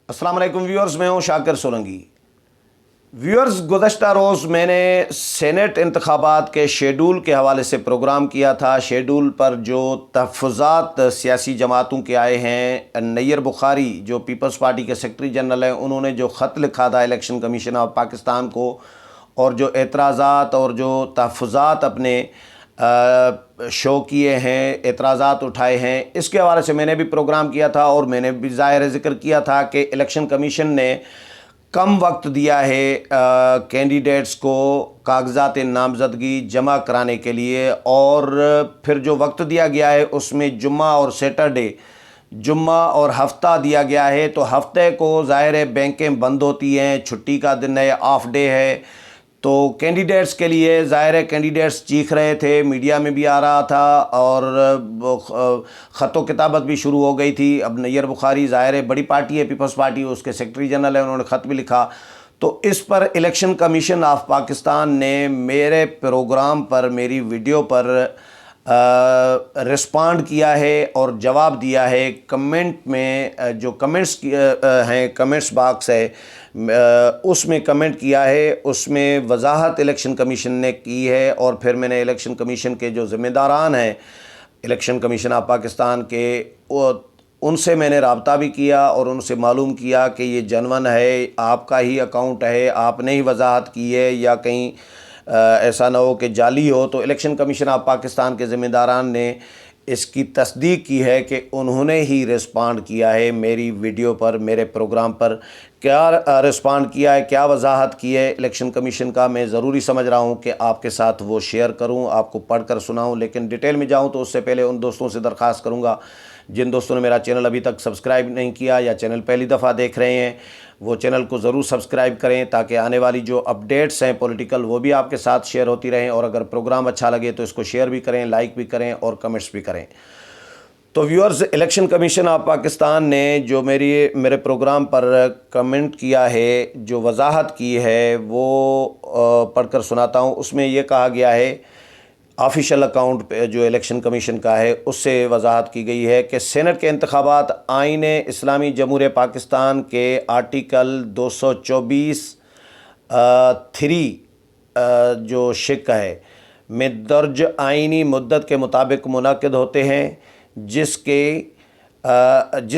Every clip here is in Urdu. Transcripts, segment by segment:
السلام علیکم ویورز، میں ہوں شاکر سولنگی۔ ویورز، گزشتہ روز میں نے سینٹ انتخابات کے شیڈول کے حوالے سے پروگرام کیا تھا۔ شیڈول پر جو تحفظات سیاسی جماعتوں کے آئے ہیں، نیر بخاری جو پیپلز پارٹی کے سیکرٹری جنرل ہیں، انہوں نے جو خط لکھا تھا الیکشن کمیشن آف پاکستان کو، اور جو اعتراضات اور جو تحفظات اپنے شو کیے ہیں، اعتراضات اٹھائے ہیں، اس کے حوالے سے میں نے بھی پروگرام کیا تھا، اور میں نے بھی ظاہر ذکر کیا تھا کہ الیکشن کمیشن نے کم وقت دیا ہے کینڈیڈیٹس کو کاغذات نامزدگی جمع کرانے کے لیے، اور پھر جو وقت دیا گیا ہے اس میں جمعہ اور سیٹرڈے، جمعہ اور ہفتہ دیا گیا ہے۔ تو ہفتے کو ظاہر ہے بینکیں بند ہوتی ہیں، چھٹی کا دن ہے، آف ڈے ہے، تو کینڈیڈیٹس کے لیے ظاہر ہے کینڈیڈیٹس چیخ رہے تھے، میڈیا میں بھی آ رہا تھا، اور خط و کتابت بھی شروع ہو گئی تھی۔ اب نیر بخاری ظاہر ہے بڑی پارٹی ہے، پیپلز پارٹی، اس کے سیکرٹری جنرل ہیں، انہوں نے خط بھی لکھا۔ تو اس پر الیکشن کمیشن آف پاکستان نے میرے پروگرام پر، میری ویڈیو پر رسپانڈ کیا ہے اور جواب دیا ہے۔ کمنٹ میں جو کمنٹس ہیں، کمنٹس باکس ہے، اس میں کمنٹ کیا ہے، اس میں وضاحت الیکشن کمیشن نے کی ہے، اور پھر میں نے الیکشن کمیشن کے جو ذمہ داران ہیں الیکشن کمیشن آف پاکستان کے، ان سے میں نے رابطہ بھی کیا اور ان سے معلوم کیا کہ یہ جنون ہے، آپ کا ہی اکاؤنٹ ہے، آپ نے ہی وضاحت کی ہے، یا کہیں ایسا نہ ہو کہ جعلی ہو۔ تو الیکشن کمیشن آف پاکستان کے ذمہ داران نے اس کی تصدیق کی ہے کہ انہوں نے ہی رسپانڈ کیا ہے میری ویڈیو پر، میرے پروگرام پر۔ کیا رسپانڈ کیا ہے، کیا وضاحت کی ہے الیکشن کمیشن کا، میں ضروری سمجھ رہا ہوں کہ آپ کے ساتھ وہ شیئر کروں، آپ کو پڑھ کر سناؤں، لیکن ڈیٹیل میں جاؤں تو اس سے پہلے ان دوستوں سے درخواست کروں گا جن دوستوں نے میرا چینل ابھی تک سبسکرائب نہیں کیا یا چینل پہلی دفعہ دیکھ رہے ہیں، وہ چینل کو ضرور سبسکرائب کریں تاکہ آنے والی جو اپڈیٹس ہیں پولیٹیکل، وہ بھی آپ کے ساتھ شیئر ہوتی رہیں، اور اگر پروگرام اچھا لگے تو اس کو شیئر بھی کریں، لائک بھی کریں اور کمنٹس بھی کریں۔ تو viewers, election commission of Pakistan نے جو میرے پروگرام پر کمنٹ کیا ہے، جو وضاحت کی ہے، وہ پڑھ کر سناتا ہوں۔ اس میں یہ کہا گیا ہے، آفیشیل اکاؤنٹ پہ جو الیکشن کمیشن کا ہے اس سے وضاحت کی گئی ہے کہ سینٹ کے انتخابات آئین اسلامی جمہوریہ پاکستان کے آرٹیکل 224(3) جو شق ہے میں درج آئینی مدت کے مطابق منعقد ہوتے ہیں، جس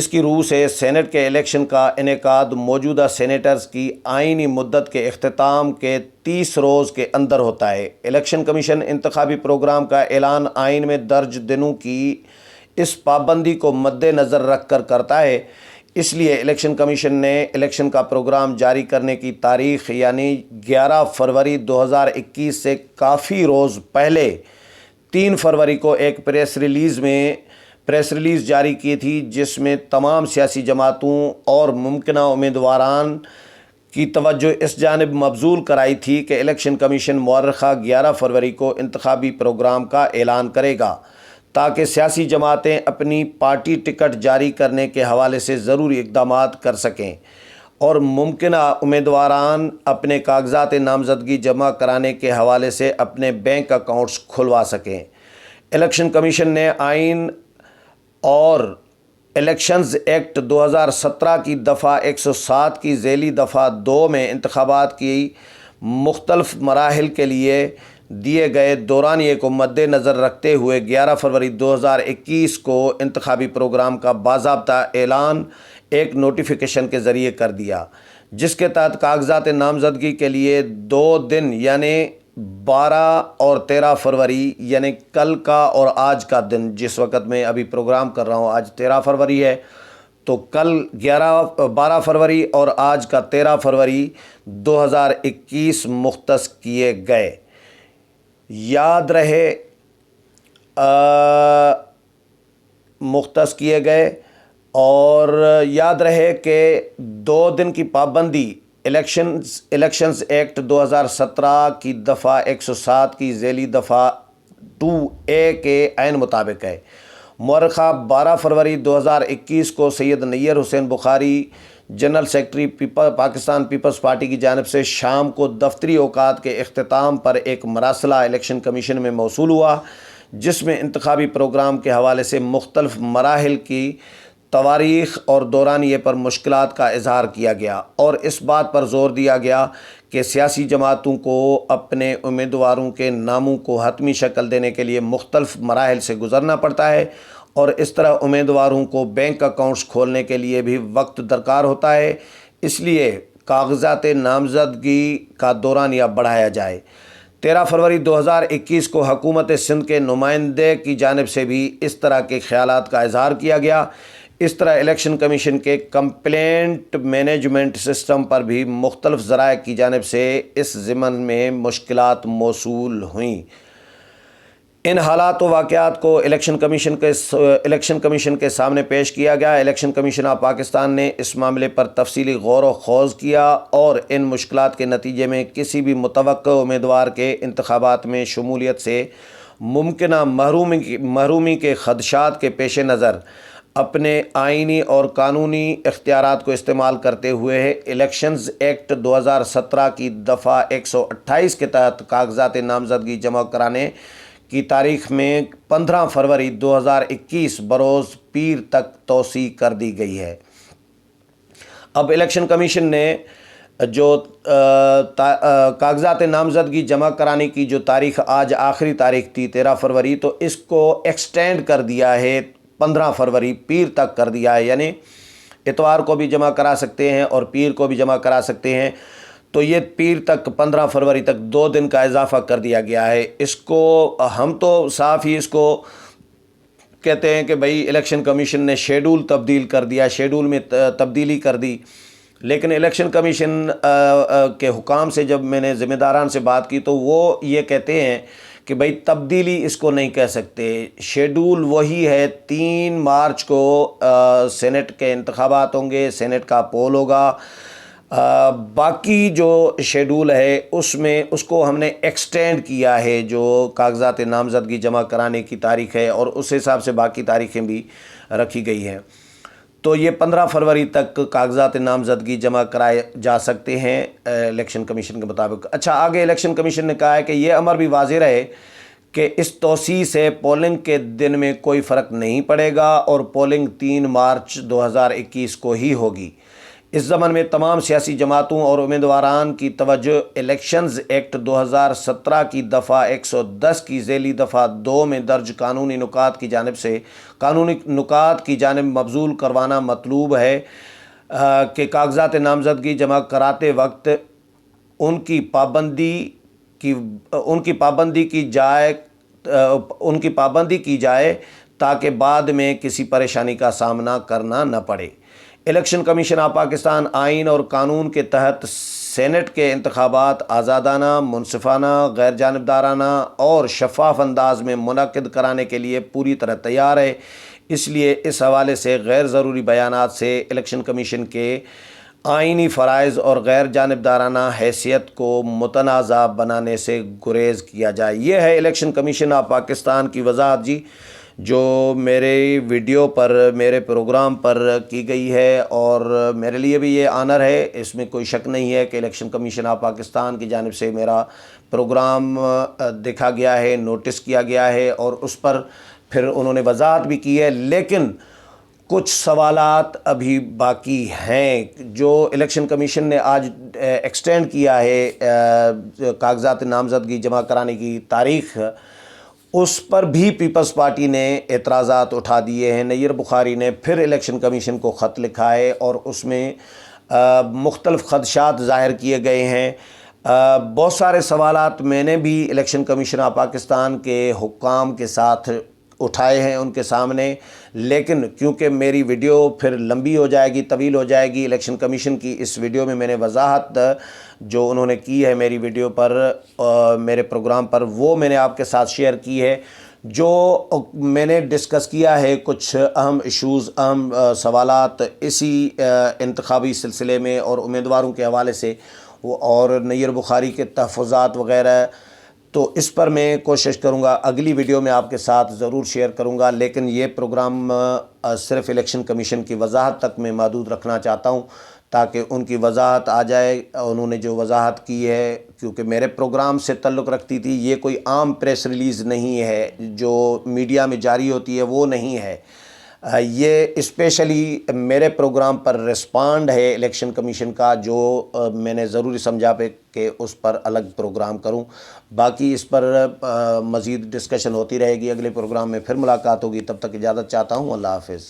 کی روح سے سینٹ کے الیکشن کا انعقاد موجودہ سینیٹرز کی آئینی مدت کے اختتام کے 30 روز کے اندر ہوتا ہے۔ الیکشن کمیشن انتخابی پروگرام کا اعلان آئین میں درج دنوں کی اس پابندی کو مد نظر رکھ کر کرتا ہے۔ اس لیے الیکشن کمیشن نے الیکشن کا پروگرام جاری کرنے کی تاریخ یعنی 11 فروری 2021 سے کافی روز پہلے 3 فروری کو ایک پریس ریلیز جاری کی تھی، جس میں تمام سیاسی جماعتوں اور ممکنہ امیدواران کی توجہ اس جانب مبذول کرائی تھی کہ الیکشن کمیشن مورخہ 11 فروری کو انتخابی پروگرام کا اعلان کرے گا، تاکہ سیاسی جماعتیں اپنی پارٹی ٹکٹ جاری کرنے کے حوالے سے ضروری اقدامات کر سکیں، اور ممکنہ امیدواران اپنے کاغذات نامزدگی جمع کرانے کے حوالے سے اپنے بینک اکاؤنٹس کھلوا سکیں۔ الیکشن کمیشن نے آئین اور الیکشنز ایکٹ 2017 کی دفعہ 107 کی ذیلی دفعہ 2 میں انتخابات کی مختلف مراحل کے لیے دیے گئے دورانیے کو مد نظر رکھتے ہوئے 11 فروری 2021 کو انتخابی پروگرام کا باضابطہ اعلان ایک نوٹیفیکیشن کے ذریعے کر دیا، جس کے تحت کاغذات نامزدگی کے لیے 2 دن یعنی 12 اور 13 فروری یعنی کل کا اور آج کا دن، جس وقت میں ابھی پروگرام کر رہا ہوں آج 13 فروری ہے، تو کل 12 فروری اور آج کا 13 فروری 2021 مختص کیے گئے۔ یاد رہے مختص کیے گئے، اور یاد رہے کہ 2 دن کی پابندی الیکشنز ایکٹ 2017 کی دفعہ 107 کی ذیلی دفعہ 2A کے عین مطابق ہے۔ مورخہ 12 فروری 2021 کو Syed Nayyar Hussain Bukhari general secretary Pakistan Peoples Party کی جانب سے شام کو دفتری اوقات کے اختتام پر ایک مراسلہ الیکشن کمیشن میں موصول ہوا، جس میں انتخابی پروگرام کے حوالے سے مختلف مراحل کی تواریخ اور دورانیے پر مشکلات کا اظہار کیا گیا اور اس بات پر زور دیا گیا کہ سیاسی جماعتوں کو اپنے امیدواروں کے ناموں کو حتمی شکل دینے کے لیے مختلف مراحل سے گزرنا پڑتا ہے اور اس طرح امیدواروں کو بینک اکاؤنٹس کھولنے کے لیے بھی وقت درکار ہوتا ہے۔ اس لیے کاغذات نامزدگی کا دورانیہ بڑھایا جائے۔ 13 فروری 2021 کو حکومت سندھ کے نمائندے کی جانب سے بھی اس طرح کے خیالات کا اظہار کیا گیا۔ اس طرح الیکشن کمیشن کے کمپلینٹ مینجمنٹ سسٹم پر بھی مختلف ذرائع کی جانب سے اس ضمن میں مشکلات موصول ہوئیں۔ ان حالات و واقعات کو الیکشن کمیشن کے سامنے پیش کیا گیا۔ الیکشن کمیشن آف پاکستان نے اس معاملے پر تفصیلی غور و خوض کیا اور ان مشکلات کے نتیجے میں کسی بھی متوقع امیدوار کے انتخابات میں شمولیت سے ممکنہ محرومی کے خدشات کے پیش نظر اپنے آئینی اور قانونی اختیارات کو استعمال کرتے ہوئے الیکشنز ایکٹ 2017 کی دفعہ 128 کے تحت کاغذات نامزدگی جمع کرانے کی تاریخ میں 15 فروری 2021 بروز پیر تک توسیع کر دی گئی ہے۔ اب الیکشن کمیشن نے جو کاغذات نامزدگی جمع کرانے کی جو تاریخ آج آخری تاریخ تھی 13 فروری، تو اس کو ایکسٹینڈ کر دیا ہے 15 فروری پیر تک کر دیا ہے، یعنی اتوار کو بھی جمع کرا سکتے ہیں اور پیر کو بھی جمع کرا سکتے ہیں۔ تو یہ پیر تک 15 فروری تک 2 دن کا اضافہ کر دیا گیا ہے۔ اس کو ہم تو صاف ہی اس کو کہتے ہیں کہ بھئی الیکشن کمیشن نے شیڈول تبدیل کر دیا، شیڈول میں تبدیلی کر دی، لیکن الیکشن کمیشن کے حکام سے جب میں نے ذمہ داران سے بات کی تو وہ یہ کہتے ہیں کہ بھئی تبدیلی اس کو نہیں کہہ سکتے، شیڈول وہی ہے۔ 3 مارچ کو سینٹ کے انتخابات ہوں گے، سینٹ کا پول ہوگا، باقی جو شیڈول ہے اس کو ہم نے ایکسٹینڈ کیا ہے، جو کاغذات نامزدگی جمع کرانے کی تاریخ ہے، اور اس حساب سے باقی تاریخیں بھی رکھی گئی ہیں۔ تو یہ 15 فروری تک کاغذات نامزدگی جمع کرائے جا سکتے ہیں الیکشن کمیشن کے مطابق۔ اچھا، آگے الیکشن کمیشن نے کہا ہے کہ یہ امر بھی واضح رہے کہ اس توسیع سے پولنگ کے دن میں کوئی فرق نہیں پڑے گا اور پولنگ 3 مارچ 2021 کو ہی ہوگی۔ اس ضمن میں تمام سیاسی جماعتوں اور امیدواران کی توجہ الیکشنز ایکٹ 2017 کی دفعہ 110 کی ذیلی دفعہ 2 میں درج قانونی نکات کی جانب مبذول کروانا مطلوب ہے کہ کاغذات نامزدگی جمع کراتے وقت ان کی پابندی کی جائے تاکہ بعد میں کسی پریشانی کا سامنا کرنا نہ پڑے۔ الیکشن کمیشن آف پاکستان آئین اور قانون کے تحت سینٹ کے انتخابات آزادانہ، منصفانہ، غیر جانبدارانہ اور شفاف انداز میں منعقد کرانے کے لیے پوری طرح تیار ہے۔ اس لیے اس حوالے سے غیر ضروری بیانات سے الیکشن کمیشن کے آئینی فرائض اور غیر جانبدارانہ حیثیت کو متنازع بنانے سے گریز کیا جائے۔ یہ ہے الیکشن کمیشن آف پاکستان کی وضاحت جی، جو میرے ویڈیو پر، میرے پروگرام پر کی گئی ہے، اور میرے لیے بھی یہ آنر ہے، اس میں کوئی شک نہیں ہے کہ الیکشن کمیشن آف پاکستان کی جانب سے میرا پروگرام دیکھا گیا ہے، نوٹس کیا گیا ہے، اور اس پر پھر انہوں نے وضاحت بھی کی ہے۔ لیکن کچھ سوالات ابھی باقی ہیں جو الیکشن کمیشن نے آج ایکسٹینڈ کیا ہے کاغذات نامزدگی جمع کرانے کی تاریخ، اس پر بھی پیپلز پارٹی نے اعتراضات اٹھا دیے ہیں۔ نیر بخاری نے پھر الیکشن کمیشن کو خط لکھا ہے اور اس میں مختلف خدشات ظاہر کیے گئے ہیں۔ بہت سارے سوالات میں نے بھی الیکشن کمیشن آف پاکستان کے حکام کے ساتھ اٹھائے ہیں ان کے سامنے، لیکن کیونکہ میری ویڈیو پھر لمبی ہو جائے گی، طویل ہو جائے گی، الیکشن کمیشن کی اس ویڈیو میں نے وضاحت جو انہوں نے کی ہے میری ویڈیو پر، میرے پروگرام پر، وہ میں نے آپ کے ساتھ شیئر کی ہے۔ جو میں نے ڈسکس کیا ہے کچھ اہم ایشوز، اہم سوالات اسی انتخابی سلسلے میں اور امیدواروں کے حوالے سے، اور نیر بخاری کے تحفظات وغیرہ، تو اس پر میں کوشش کروں گا اگلی ویڈیو میں آپ کے ساتھ ضرور شیئر کروں گا۔ لیکن یہ پروگرام صرف الیکشن کمیشن کی وضاحت تک میں محدود رکھنا چاہتا ہوں تاکہ ان کی وضاحت آ جائے۔ انہوں نے جو وضاحت کی ہے، کیونکہ میرے پروگرام سے تعلق رکھتی تھی، یہ کوئی عام پریس ریلیز نہیں ہے جو میڈیا میں جاری ہوتی ہے، وہ نہیں ہے۔ یہ اسپیشلی میرے پروگرام پر رسپانڈ ہے الیکشن کمیشن کا، جو میں نے ضروری سمجھا پہ کہ اس پر الگ پروگرام کروں۔ باقی اس پر مزید ڈسکشن ہوتی رہے گی، اگلے پروگرام میں پھر ملاقات ہوگی، تب تک اجازت چاہتا ہوں، اللہ حافظ۔